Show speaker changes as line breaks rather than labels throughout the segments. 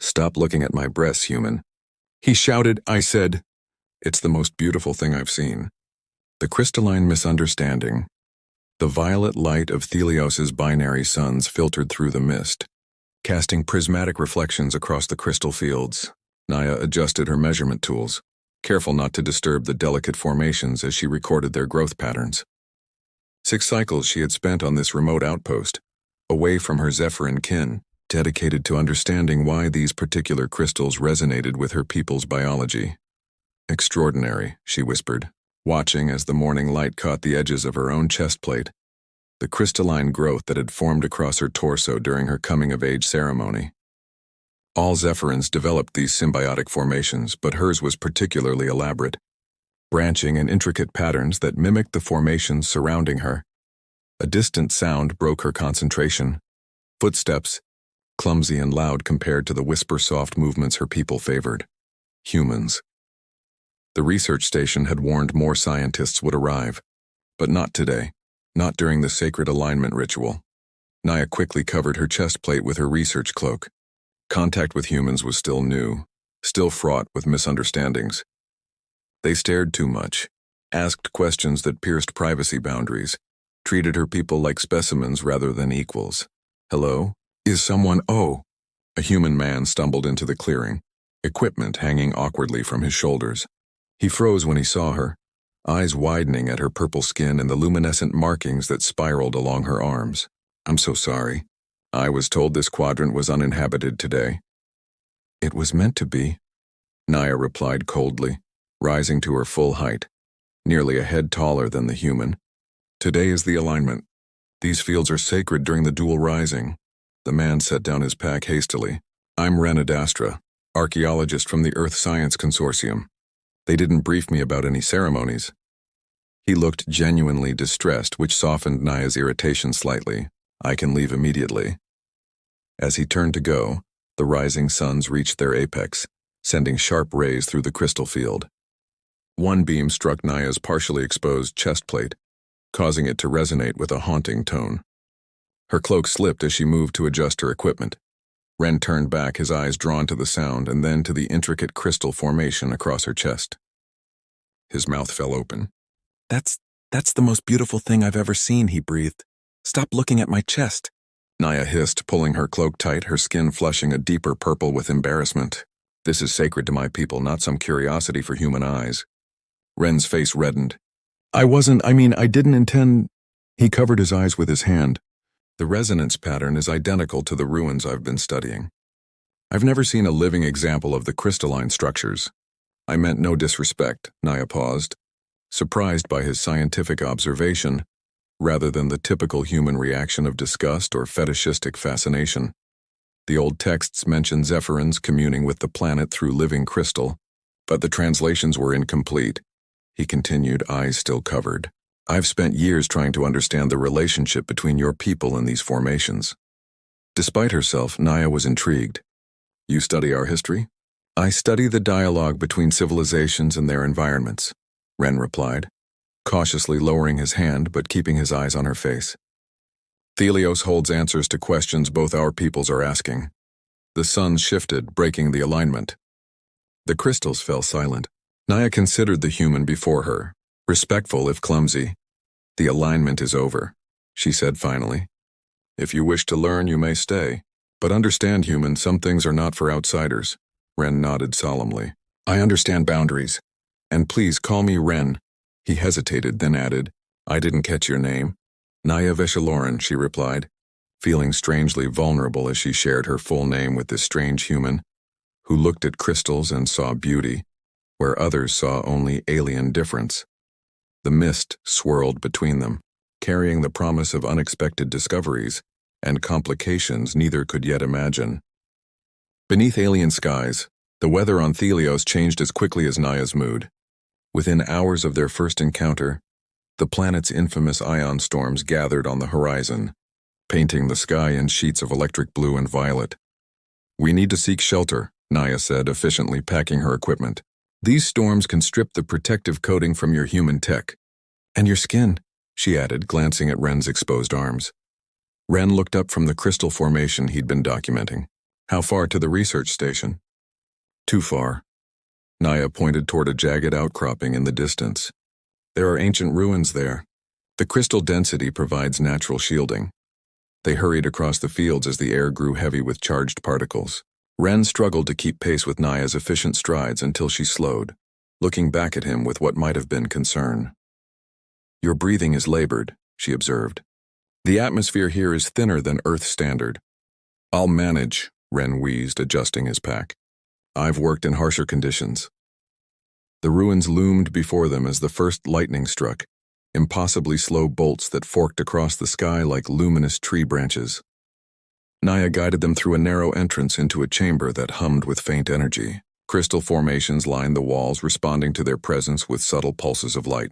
"Stop looking at my breasts, human." He shouted. I said, "It's the most beautiful thing I've seen." The crystalline misunderstanding. The violet light of Thelios's binary suns filtered through the mist, casting prismatic reflections across the crystal fields. Naya adjusted her measurement tools, careful not to disturb the delicate formations as she recorded their growth patterns. 6 cycles she had spent on this remote outpost, away from her Zephyrin kin, dedicated to understanding why these particular crystals resonated with her people's biology. "Extraordinary," she whispered, watching as the morning light caught the edges of her own chest plate, the crystalline growth that had formed across her torso during her coming-of-age ceremony. All Zephyrins developed these symbiotic formations, but hers was particularly elaborate, branching in intricate patterns that mimicked the formations surrounding her. A distant sound broke her concentration. Footsteps, clumsy and loud compared to the whisper-soft movements her people favored. Humans. The research station had warned more scientists would arrive, but not today, not during the sacred alignment ritual. Naya quickly covered her chest plate with her research cloak. Contact with humans was still new, still fraught with misunderstandings. They stared too much, asked questions that pierced privacy boundaries, treated her people like specimens rather than equals. "Hello? Is someone—" "Oh!" A human man stumbled into the clearing, equipment hanging awkwardly from his shoulders. He froze when he saw her, eyes widening at her purple skin and the luminescent markings that spiraled along her arms. "I'm so sorry. I was told this quadrant was uninhabited today." "It was meant to be," Naya replied coldly, rising to her full height, nearly a head taller than the human. "Today is the alignment. These fields are sacred during the dual rising." The man set down his pack hastily. "I'm Ren Adastra, archaeologist from the Earth Science Consortium. They didn't brief me about any ceremonies." He looked genuinely distressed, which softened Naya's irritation slightly. "I can leave immediately." As he turned to go, the rising suns reached their apex, sending sharp rays through the crystal field. One beam struck Naya's partially exposed chest plate, causing it to resonate with a haunting tone. Her cloak slipped as she moved to adjust her equipment. Ren turned back, his eyes drawn to the sound and then to the intricate crystal formation across her chest. His mouth fell open. That's the most beautiful thing I've ever seen," he breathed. "Stop looking at my chest." Naya hissed, pulling her cloak tight, her skin flushing a deeper purple with embarrassment. "This is sacred to my people, not some curiosity for human eyes." Ren's face reddened. I didn't intend—" He covered his eyes with his hand. "The resonance pattern is identical to the ruins I've been studying. I've never seen a living example of the crystalline structures." "I meant no disrespect," Naya paused, surprised by his scientific observation, rather than the typical human reaction of disgust or fetishistic fascination. The old texts mention Zephyrins communing with the planet through living crystal, but the translations were incomplete. He continued, eyes still covered. "I've spent years trying to understand the relationship between your people and these formations." Despite herself, Naya was intrigued. "You study our history?" "I study the dialogue between civilizations and their environments," Ren replied, cautiously lowering his hand but keeping his eyes on her face. "Thelios holds answers to questions both our peoples are asking." The suns shifted, breaking the alignment. The crystals fell silent. Naya considered the human before her, respectful if clumsy. "The alignment is over," she said finally. "If you wish to learn, you may stay. But understand, human, some things are not for outsiders." Ren nodded solemnly. "I understand boundaries. And please call me Ren." He hesitated, then added, "I didn't catch your name." "Naya Vesheloren," she replied, feeling strangely vulnerable as she shared her full name with this strange human, who looked at crystals and saw beauty, where others saw only alien difference. The mist swirled between them, carrying the promise of unexpected discoveries and complications neither could yet imagine. Beneath alien skies, the weather on Thelios changed as quickly as Naya's mood. Within hours of their first encounter, the planet's infamous ion storms gathered on the horizon, painting the sky in sheets of electric blue and violet. "We need to seek shelter," Naya said, efficiently packing her equipment. "These storms can strip the protective coating from your human tech." "And your skin," she added, glancing at Ren's exposed arms. Ren looked up from the crystal formation he'd been documenting. How far to the research station? Too far. Naya pointed toward a jagged outcropping in the distance. There are ancient ruins there. The crystal density provides natural shielding. They hurried across the fields as the air grew heavy with charged particles. Ren struggled to keep pace with Naya's efficient strides until she slowed, looking back at him with what might have been concern. Your breathing is labored, she observed. The atmosphere here is thinner than Earth standard. I'll manage, Ren wheezed, adjusting his pack. I've worked in harsher conditions. The ruins loomed before them as the first lightning struck, impossibly slow bolts that forked across the sky like luminous tree branches. Naya guided them through a narrow entrance into a chamber that hummed with faint energy. Crystal formations lined the walls, responding to their presence with subtle pulses of light.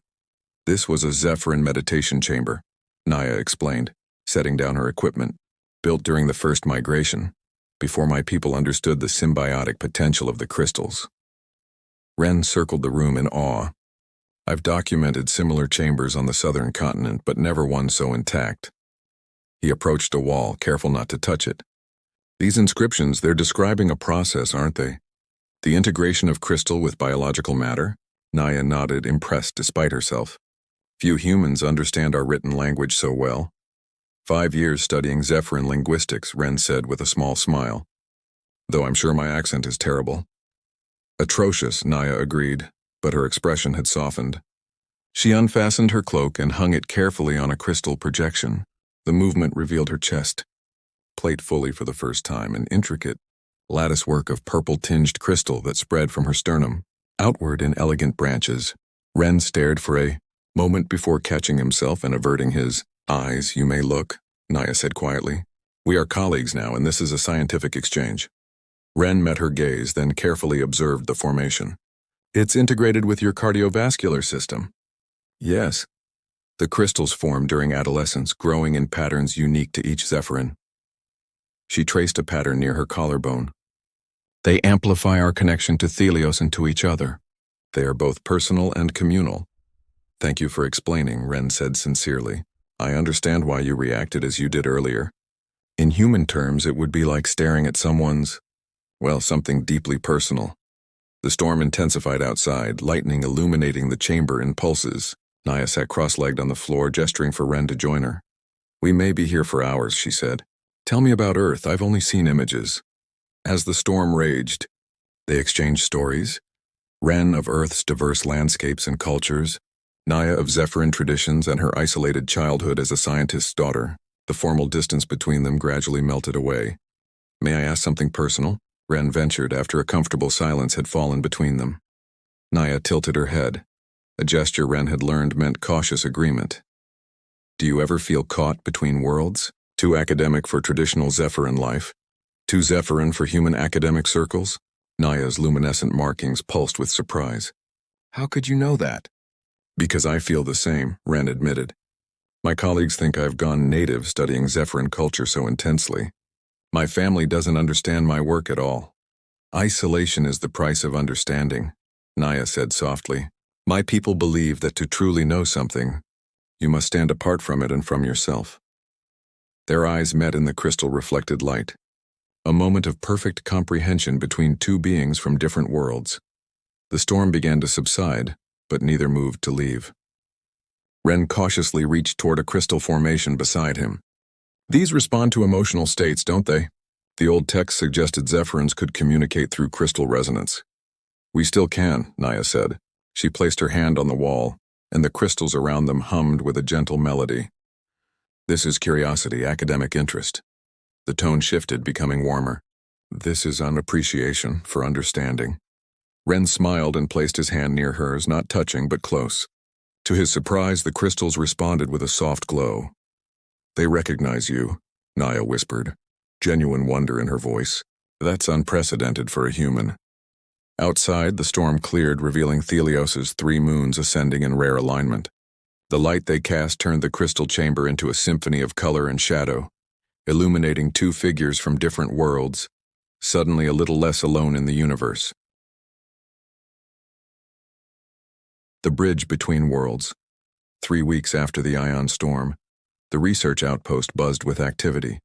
This was a Zephyrin meditation chamber, Naya explained, setting down her equipment, built during the first migration, before my people understood the symbiotic potential of the crystals. Ren circled the room in awe. I've documented similar chambers on the southern continent, but never one so intact. He approached a wall, careful not to touch it. These inscriptions, they're describing a process, aren't they? The integration of crystal with biological matter? Naya nodded, impressed despite herself. Few humans understand our written language so well. 5 years studying Zephyrin linguistics, Ren said with a small smile. Though I'm sure my accent is terrible. Atrocious, Naya agreed, but her expression had softened. She unfastened her cloak and hung it carefully on a crystal projection. The movement revealed her chest, plate fully for the first time, an intricate latticework of purple-tinged crystal that spread from her sternum, outward in elegant branches. Ren stared for a moment before catching himself and averting his eyes. You may look, Naya said quietly. We are colleagues now, and this is a scientific exchange. Ren met her gaze, then carefully observed the formation. It's integrated with your cardiovascular system. Yes. The crystals form during adolescence, growing in patterns unique to each Zephyrin. She traced a pattern near her collarbone. They amplify our connection to Thelios and to each other. They are both personal and communal. Thank you for explaining, Ren said sincerely. I understand why you reacted as you did earlier. In human terms, it would be like staring at something deeply personal. The storm intensified outside, lightning illuminating the chamber in pulses. Naya sat cross-legged on the floor, gesturing for Ren to join her. We may be here for hours, she said. Tell me about Earth, I've only seen images. As the storm raged, they exchanged stories. Ren of Earth's diverse landscapes and cultures, Naya of Zephyrin traditions and her isolated childhood as a scientist's daughter. The formal distance between them gradually melted away. May I ask something personal? Ren ventured after a comfortable silence had fallen between them. Naya tilted her head. A gesture Ren had learned meant cautious agreement. Do you ever feel caught between worlds? Too academic for traditional Zephyrin life? Too Zephyrin for human academic circles? Naya's luminescent markings pulsed with surprise. How could you know that? Because I feel the same, Ren admitted. My colleagues think I've gone native studying Zephyrin culture so intensely. My family doesn't understand my work at all. Isolation is the price of understanding, Naya said softly. My people believe that to truly know something, you must stand apart from it and from yourself. Their eyes met in the crystal-reflected light. A moment of perfect comprehension between two beings from different worlds. The storm began to subside, but neither moved to leave. Ren cautiously reached toward a crystal formation beside him. These respond to emotional states, don't they? The old text suggested Zephyrins could communicate through crystal resonance. We still can, Naya said. She placed her hand on the wall, and the crystals around them hummed with a gentle melody. This is curiosity, academic interest. The tone shifted, becoming warmer. This is an appreciation for understanding. Ren smiled and placed his hand near hers, not touching but close. To his surprise, the crystals responded with a soft glow. They recognize you, Naya whispered, genuine wonder in her voice. That's unprecedented for a human. Outside, the storm cleared, revealing Thelios's 3 moons ascending in rare alignment. The light they cast turned the crystal chamber into a symphony of color and shadow, illuminating 2 figures from different worlds, suddenly a little less alone in the universe. The bridge between worlds. 3 weeks after the ion storm, the research outpost buzzed with activity.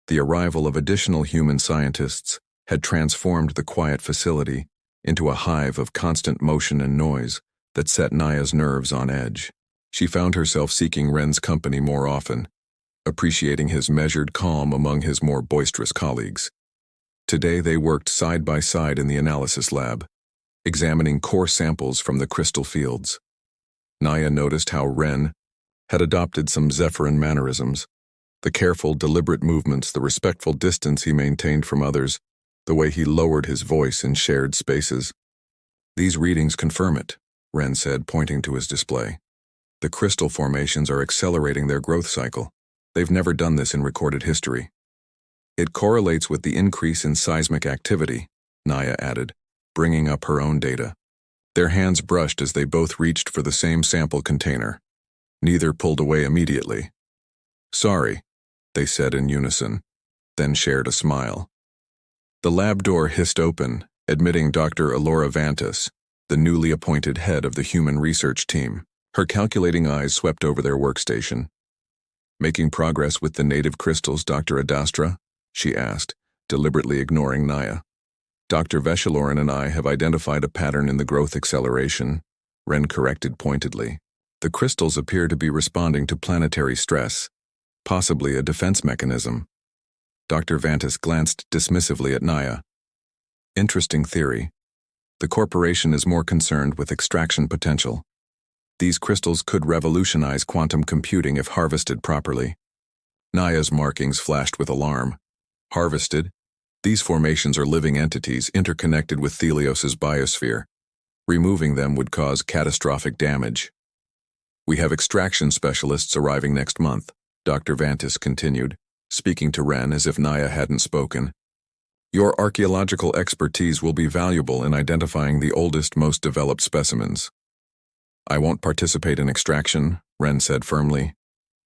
The arrival of additional human scientists had transformed the quiet facility into a hive of constant motion and noise that set Naya's nerves on edge. She found herself seeking Ren's company more often, appreciating his measured calm among his more boisterous colleagues. Today they worked side by side in the analysis lab, examining core samples from the crystal fields. Naya noticed how Ren had adopted some Zephyrin mannerisms, the careful, deliberate movements, the respectful distance he maintained from others, the way he lowered his voice in shared spaces. "These readings confirm it," Ren said, pointing to his display. "The crystal formations are accelerating their growth cycle. They've never done this in recorded history." "It correlates with the increase in seismic activity," Naya added, bringing up her own data. Their hands brushed as they both reached for the same sample container. Neither pulled away immediately. "Sorry," they said in unison, then shared a smile. The lab door hissed open, admitting Dr. Alora Vantas, the newly appointed head of the human research team. Her calculating eyes swept over their workstation. "Making progress with the native crystals, Dr. Adastra?" she asked, deliberately ignoring Naya. "Dr. Veshelorin and I have identified a pattern in the growth acceleration," Ren corrected pointedly. "The crystals appear to be responding to planetary stress, possibly a defense mechanism." Dr. Vantas glanced dismissively at Naya. "Interesting theory. The corporation is more concerned with extraction potential. These crystals could revolutionize quantum computing if harvested properly." Naya's markings flashed with alarm. "Harvested? These formations are living entities interconnected with Thelios's biosphere. Removing them would cause catastrophic damage." "We have extraction specialists arriving next month," Dr. Vantas continued, speaking to Ren as if Naya hadn't spoken. "Your archaeological expertise will be valuable in identifying the oldest, most developed specimens." "I won't participate in extraction," Ren said firmly.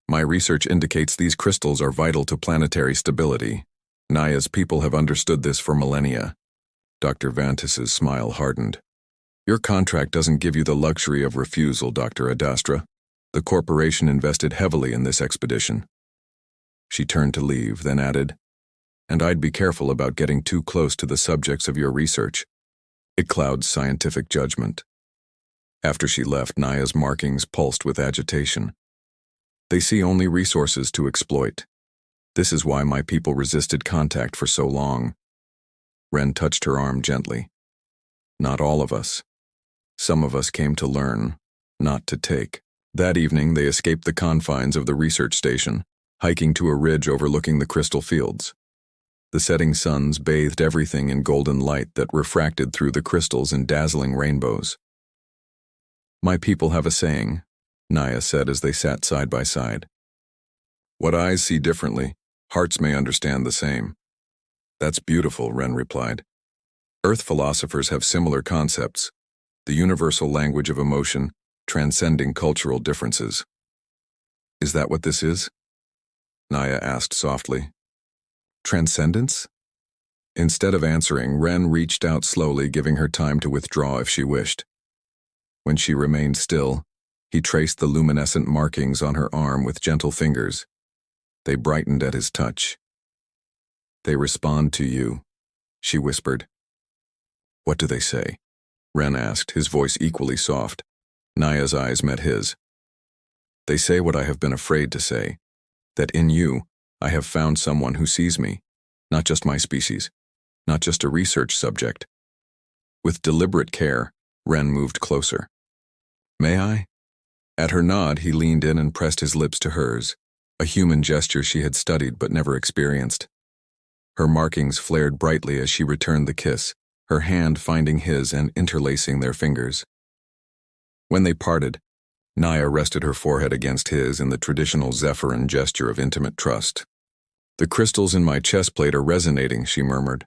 "My research indicates these crystals are vital to planetary stability. Naya's people have understood this for millennia." Dr. Vantas's smile hardened. "Your contract doesn't give you the luxury of refusal, Dr. Adastra. The corporation invested heavily in this expedition." She turned to leave, then added, "And I'd be careful about getting too close to the subjects of your research. It clouds scientific judgment." After she left, Naya's markings pulsed with agitation. "They see only resources to exploit. This is why my people resisted contact for so long." Ren touched her arm gently. "Not all of us. Some of us came to learn, not to take." That evening, they escaped the confines of the research station, hiking to a ridge overlooking the crystal fields. The setting suns bathed everything in golden light that refracted through the crystals in dazzling rainbows. "My people have a saying," Naya said as they sat side by side. "What eyes see differently, hearts may understand the same." "That's beautiful," Ren replied. "Earth philosophers have similar concepts, the universal language of emotion, transcending cultural differences." "Is that what this is?" Naya asked softly. "Transcendence?" Instead of answering, Ren reached out slowly, giving her time to withdraw if she wished. When she remained still, he traced the luminescent markings on her arm with gentle fingers. They brightened at his touch. "They respond to you," she whispered. "What do they say?" Ren asked, his voice equally soft. Naya's eyes met his. "They say what I have been afraid to say, that in you, I have found someone who sees me, not just my species, not just a research subject." With deliberate care, Ren moved closer. "May I?" At her nod, he leaned in and pressed his lips to hers, a human gesture she had studied but never experienced. Her markings flared brightly as she returned the kiss, her hand finding his and interlacing their fingers. When they parted, Naya rested her forehead against his in the traditional Zephyrin gesture of intimate trust. "The crystals in my chest plate are resonating," she murmured.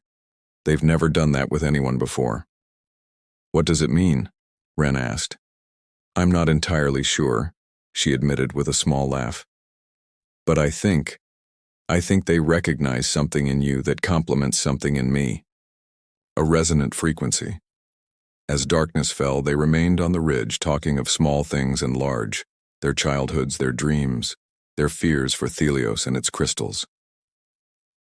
"They've never done that with anyone before." "What does it mean?" Ren asked. "I'm not entirely sure," she admitted with a small laugh. "But I think they recognize something in you that complements something in me. A resonant frequency." As darkness fell, they remained on the ridge, talking of small things and large, their childhoods, their dreams, their fears for Thelios and its crystals.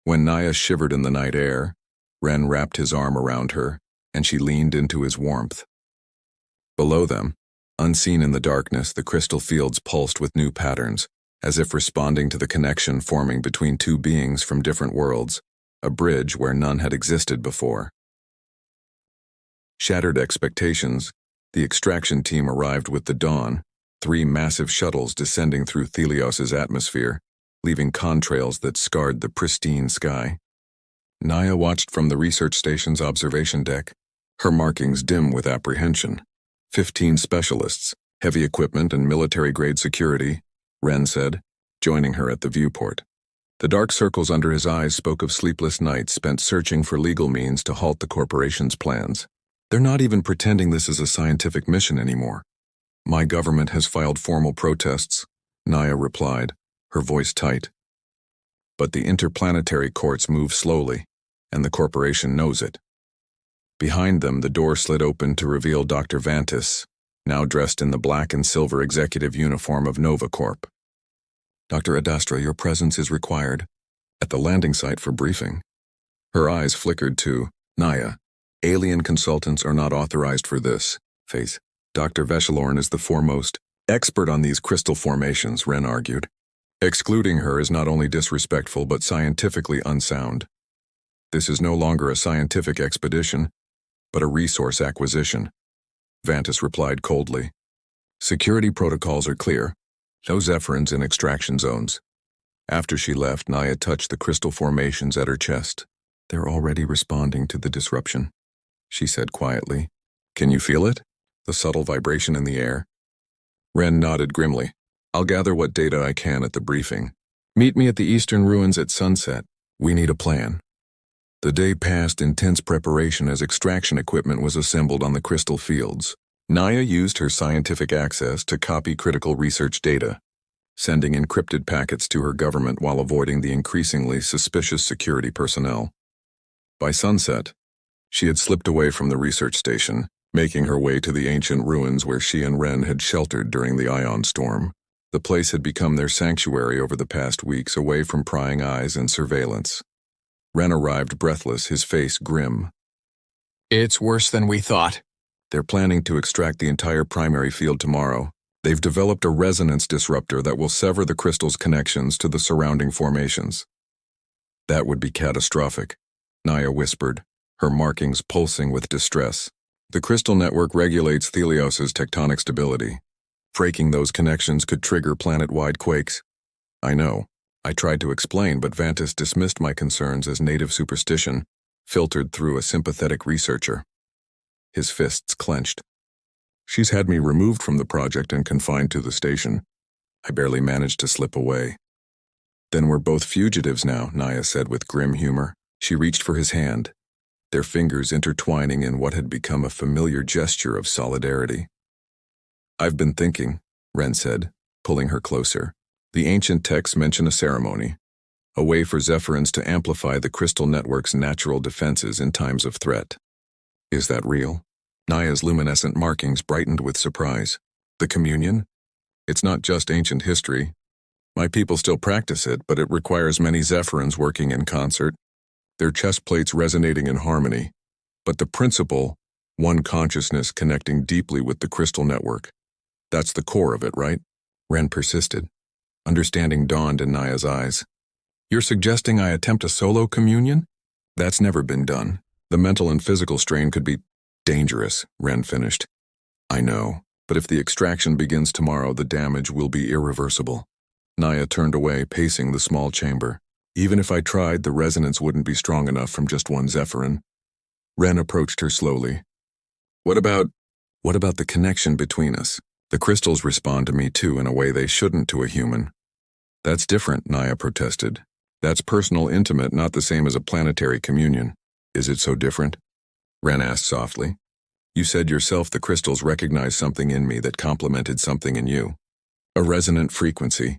When Naya shivered in the night air, Ren wrapped his arm around her, and she leaned into his warmth. Below them, unseen in the darkness, the crystal fields pulsed with new patterns, as if responding to the connection forming between two beings from different worlds, a bridge where none had existed before. Shattered expectations, the extraction team arrived with the dawn, 3 massive shuttles descending through Helios's atmosphere, leaving contrails that scarred the pristine sky. Naya watched from the research station's observation deck, her markings dim with apprehension. 15 specialists, heavy equipment and military-grade security, Ren said, joining her at the viewport. The dark circles under his eyes spoke of sleepless nights spent searching for legal means to halt the corporation's plans. They're not even pretending this is a scientific mission anymore. My government has filed formal protests, Naya replied, her voice tight. But the interplanetary courts move slowly, and the corporation knows it. Behind them, the door slid open to reveal Dr. Vantis, now dressed in the black and silver executive uniform of Nova Corp. Dr. Adastra, your presence is required at the landing site for briefing. Her eyes flickered to Naya. Alien consultants are not authorized for this. Face. Dr. Veshelorn is the foremost expert on these crystal formations, Ren argued. Excluding her is not only disrespectful but scientifically unsound. This is no longer a scientific expedition, but a resource acquisition. Vantis replied coldly. Security protocols are clear. No Zephyrins in extraction zones. After she left, Naya touched the crystal formations at her chest. They're already responding to the disruption, she said quietly. Can you feel it? The subtle vibration in the air? Ren nodded grimly. I'll gather what data I can at the briefing. Meet me at the eastern ruins at sunset. We need a plan. The day passed in tense preparation as extraction equipment was assembled on the crystal fields. Naya used her scientific access to copy critical research data, sending encrypted packets to her government while avoiding the increasingly suspicious security personnel. By sunset, she had slipped away from the research station, making her way to the ancient ruins where she and Ren had sheltered during the ion storm. The place had become their sanctuary over the past weeks, away from prying eyes and surveillance. Ren arrived breathless, his face grim. It's worse than we thought. They're planning to extract the entire primary field tomorrow. They've developed a resonance disruptor that will sever the crystal's connections to the surrounding formations. That would be catastrophic, Naya whispered, her markings pulsing with distress. The crystal network regulates Helios's tectonic stability. Breaking those connections could trigger planet-wide quakes. I know. I tried to explain, but Vantis dismissed my concerns as native superstition, filtered through a sympathetic researcher. His fists clenched. She's had me removed from the project and confined to the station. I barely managed to slip away. Then we're both fugitives now, Naya said with grim humor. She reached for his hand, their fingers intertwining in what had become a familiar gesture of solidarity. I've been thinking, Ren said, pulling her closer. The ancient texts mention a ceremony, a way for Zephyrins to amplify the crystal network's natural defenses in times of threat. Is that real? Naya's luminescent markings brightened with surprise. The communion? It's not just ancient history. My people still practice it, but it requires many Zephyrins working in concert, their chest plates resonating in harmony. But the principle, one consciousness connecting deeply with the crystal network, that's the core of it, right? Ren persisted. Understanding dawned in Naya's eyes. You're suggesting I attempt a solo communion? That's never been done. The mental and physical strain could be dangerous, Ren finished. I know, but if the extraction begins tomorrow, the damage will be irreversible. Naya turned away, pacing the small chamber. Even if I tried, the resonance wouldn't be strong enough from just one Zephyrin. Ren approached her slowly. What about the connection between us? The crystals respond to me too in a way they shouldn't to a human. That's different, Naya protested. That's personal, intimate, not the same as a planetary communion. Is it so different? Ren asked softly. You said yourself the crystals recognized something in me that complemented something in you. A resonant frequency.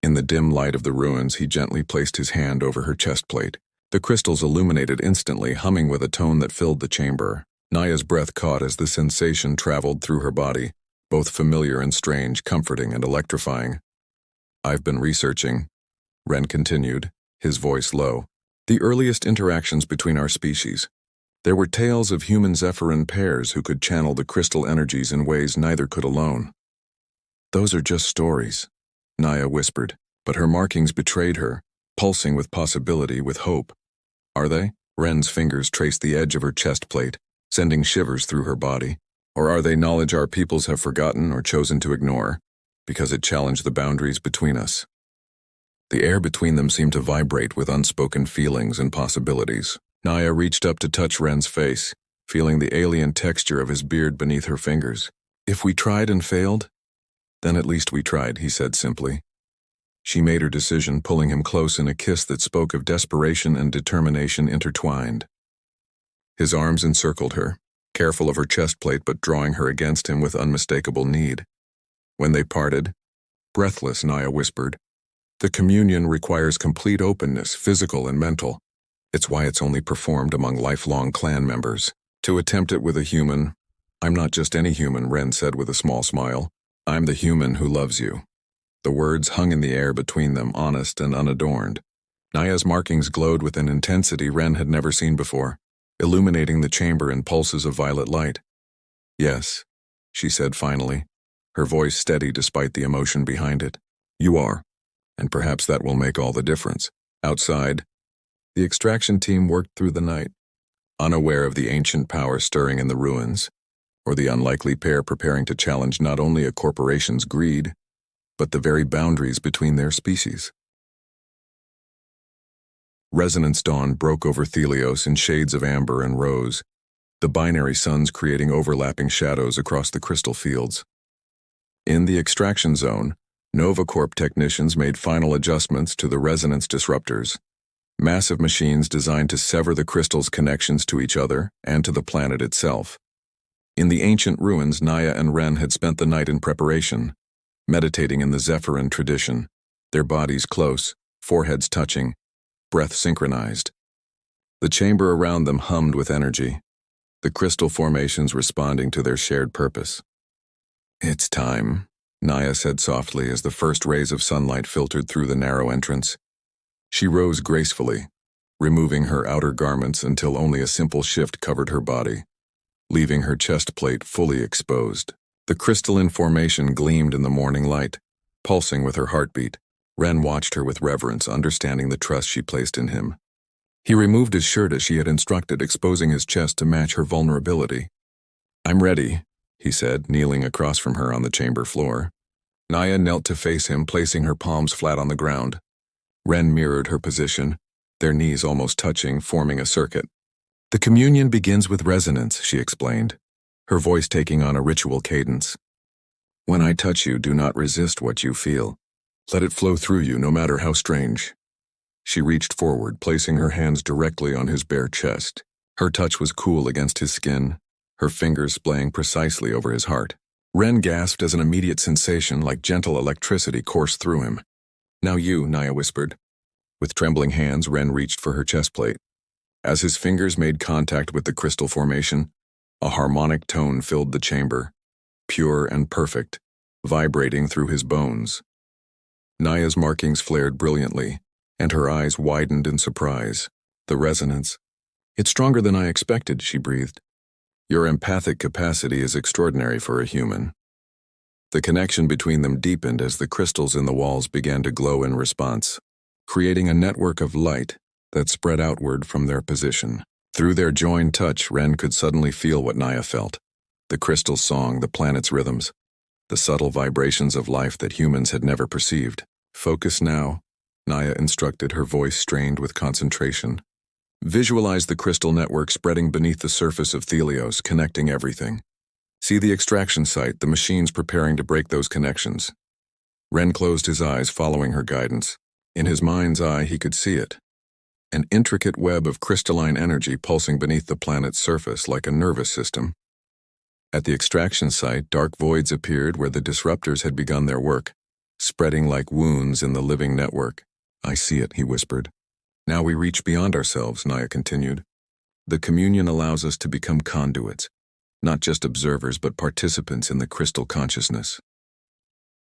In the dim light of the ruins, he gently placed his hand over her chest plate. The crystals illuminated instantly, humming with a tone that filled the chamber. Naya's breath caught as the sensation traveled through her body, both familiar and strange, comforting and electrifying. I've been researching, Ren continued, his voice low. The earliest interactions between our species. There were tales of human Zephyrin pairs who could channel the crystal energies in ways neither could alone. Those are just stories, Naya whispered, but her markings betrayed her, pulsing with possibility, with hope. Are they? Ren's fingers traced the edge of her chest plate, sending shivers through her body. Or are they knowledge our peoples have forgotten or chosen to ignore, because it challenged the boundaries between us? The air between them seemed to vibrate with unspoken feelings and possibilities. Naya reached up to touch Ren's face, feeling the alien texture of his beard beneath her fingers. If we tried and failed, then at least we tried, he said simply. She made her decision, pulling him close in a kiss that spoke of desperation and determination intertwined. His arms encircled her, careful of her chest plate but drawing her against him with unmistakable need. When they parted, breathless, Naya whispered, "The communion requires complete openness, physical and mental. It's why it's only performed among lifelong clan members. To attempt it with a human, I'm not just any human," Ren said with a small smile. "I'm the human who loves you." The words hung in the air between them, honest and unadorned. Naya's markings glowed with an intensity Ren had never seen before, illuminating the chamber in pulses of violet light. "Yes," she said finally, her voice steady despite the emotion behind it. "You are, and perhaps that will make all the difference." Outside, the extraction team worked through the night, unaware of the ancient power stirring in the ruins, or the unlikely pair preparing to challenge not only a corporation's greed, but the very boundaries between their species. Resonance dawn broke over Thelios in shades of amber and rose, the binary suns creating overlapping shadows across the crystal fields. In the extraction zone, NovaCorp technicians made final adjustments to the resonance disruptors, massive machines designed to sever the crystal's connections to each other and to the planet itself. In the ancient ruins, Naya and Ren had spent the night in preparation, meditating in the Zephyrin tradition, their bodies close, foreheads touching, breath synchronized. The chamber around them hummed with energy, the crystal formations responding to their shared purpose. "It's time," Naya said softly as the first rays of sunlight filtered through the narrow entrance. She rose gracefully, removing her outer garments until only a simple shift covered her body, leaving her chest plate fully exposed. The crystalline formation gleamed in the morning light, pulsing with her heartbeat. Ren watched her with reverence, understanding the trust she placed in him. He removed his shirt as she had instructed, exposing his chest to match her vulnerability. "I'm ready," he said, kneeling across from her on the chamber floor. Naya knelt to face him, placing her palms flat on the ground. Ren mirrored her position, their knees almost touching, forming a circuit. "The communion begins with resonance," she explained, her voice taking on a ritual cadence. "When I touch you, do not resist what you feel. Let it flow through you, no matter how strange." She reached forward, placing her hands directly on his bare chest. Her touch was cool against his skin, her fingers splaying precisely over his heart. Ren gasped as an immediate sensation like gentle electricity coursed through him. "Now you," Naya whispered. With trembling hands, Ren reached for her chest plate. As his fingers made contact with the crystal formation, a harmonic tone filled the chamber, pure and perfect, vibrating through his bones. Naya's markings flared brilliantly, and her eyes widened in surprise. The resonance. "It's stronger than I expected," she breathed. "Your empathic capacity is extraordinary for a human." The connection between them deepened as the crystals in the walls began to glow in response, creating a network of light that spread outward from their position. Through their joined touch, Ren could suddenly feel what Naya felt. The crystal's song, the planet's rhythms, the subtle vibrations of life that humans had never perceived. "Focus now," Naya instructed, her voice strained with concentration. "Visualize the crystal network spreading beneath the surface of Thelios, connecting everything. See the extraction site, the machines preparing to break those connections." Ren closed his eyes, following her guidance. In his mind's eye, he could see it. An intricate web of crystalline energy pulsing beneath the planet's surface like a nervous system. At the extraction site, dark voids appeared where the disruptors had begun their work, spreading like wounds in the living network. "I see it," he whispered. "Now we reach beyond ourselves," Naya continued. "The communion allows us to become conduits, not just observers but participants in the crystal consciousness."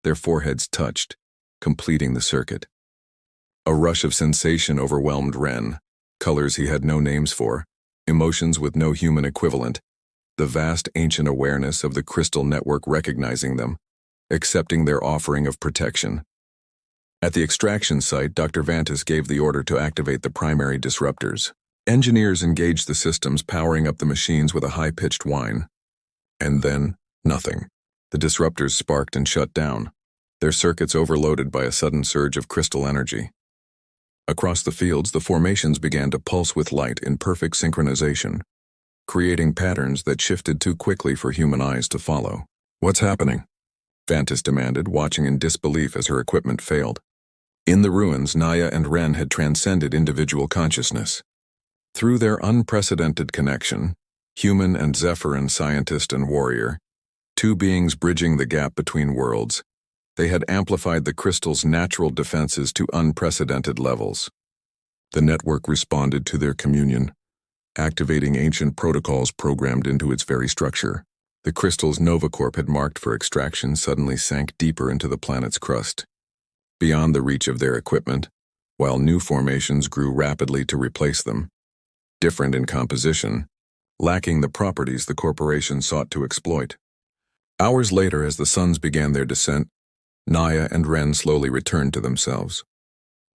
Their foreheads touched, completing the circuit. A rush of sensation overwhelmed Ren, colors he had no names for, emotions with no human equivalent, the vast ancient awareness of the crystal network recognizing them, accepting their offering of protection. At the extraction site, Dr. Vantis gave the order to activate the primary disruptors. Engineers engaged the systems, powering up the machines with a high-pitched whine. And then, nothing. The disruptors sparked and shut down, their circuits overloaded by a sudden surge of crystal energy. Across the fields, the formations began to pulse with light in perfect synchronization, creating patterns that shifted too quickly for human eyes to follow. "What's happening?" Vantis demanded, watching in disbelief as her equipment failed. In the ruins, Naya and Ren had transcended individual consciousness. Through their unprecedented connection, human and Zephyrin, scientist and warrior, two beings bridging the gap between worlds, they had amplified the crystal's natural defenses to unprecedented levels. The network responded to their communion, activating ancient protocols programmed into its very structure. The crystal's Novacorp had marked for extraction suddenly sank deeper into the planet's crust, beyond the reach of their equipment, while new formations grew rapidly to replace them. Different in composition, lacking the properties the corporation sought to exploit. Hours later, as the suns began their descent, Naya and Ren slowly returned to themselves.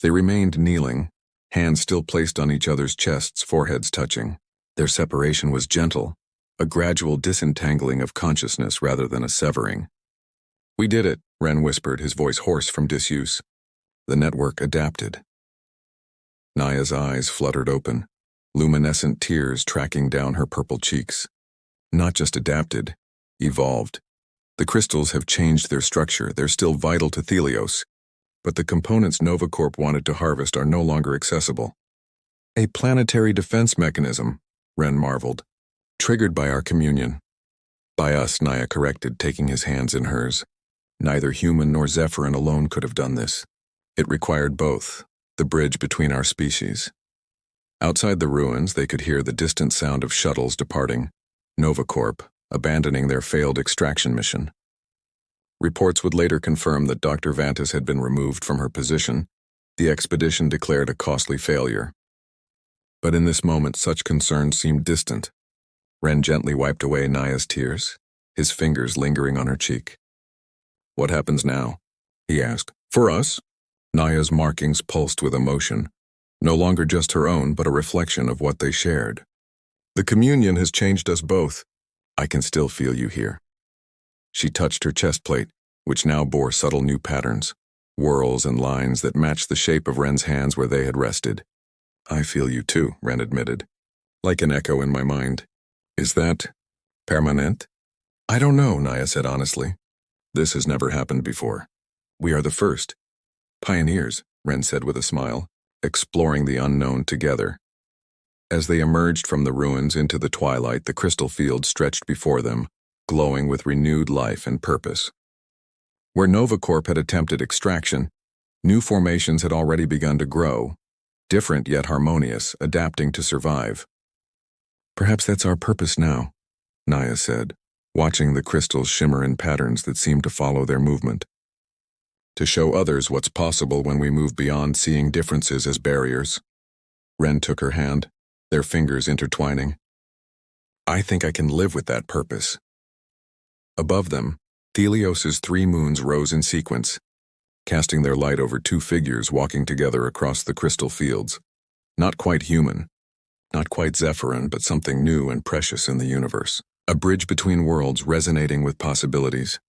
They remained kneeling, hands still placed on each other's chests, foreheads touching. Their separation was gentle, a gradual disentangling of consciousness rather than a severing. "We did it," Ren whispered, his voice hoarse from disuse. "The network adapted." Naya's eyes fluttered open, luminescent tears tracking down her purple cheeks. "Not just adapted, evolved. The crystals have changed their structure, they're still vital to Thelios, but the components Novacorp wanted to harvest are no longer accessible." "A planetary defense mechanism," Ren marveled, "triggered by our communion." "By us," Naya corrected, taking his hands in hers. "Neither human nor Zephyrin alone could have done this. It required both, the bridge between our species." Outside the ruins, they could hear the distant sound of shuttles departing, Novacorp abandoning their failed extraction mission. Reports would later confirm that Dr. Vantis had been removed from her position, the expedition declared a costly failure. But in this moment, such concerns seemed distant. Ren gently wiped away Naya's tears, his fingers lingering on her cheek. "What happens now?" he asked. "For us?" Naya's markings pulsed with emotion, no longer just her own, but a reflection of what they shared. "The communion has changed us both. I can still feel you here." She touched her chest plate, which now bore subtle new patterns, whorls and lines that matched the shape of Ren's hands where they had rested. "I feel you too," Ren admitted, "like an echo in my mind. Is that permanent?" "I don't know," Naya said honestly. "This has never happened before. We are the first. Pioneers," Ren said with a smile, exploring the unknown together. As they emerged from the ruins into the twilight, the crystal field stretched before them, glowing with renewed life and purpose. Where Novacorp had attempted extraction, new formations had already begun to grow, different yet harmonious, adapting to survive. "Perhaps that's our purpose now," Naya said, watching the crystals shimmer in patterns that seemed to follow their movement. "To show others what's possible when we move beyond seeing differences as barriers." Ren took her hand, their fingers intertwining. "I think I can live with that purpose." Above them, Thelios's 3 moons rose in sequence, casting their light over 2 figures walking together across the crystal fields. Not quite human, not quite Zephyrin, but something new and precious in the universe. A bridge between worlds resonating with possibilities.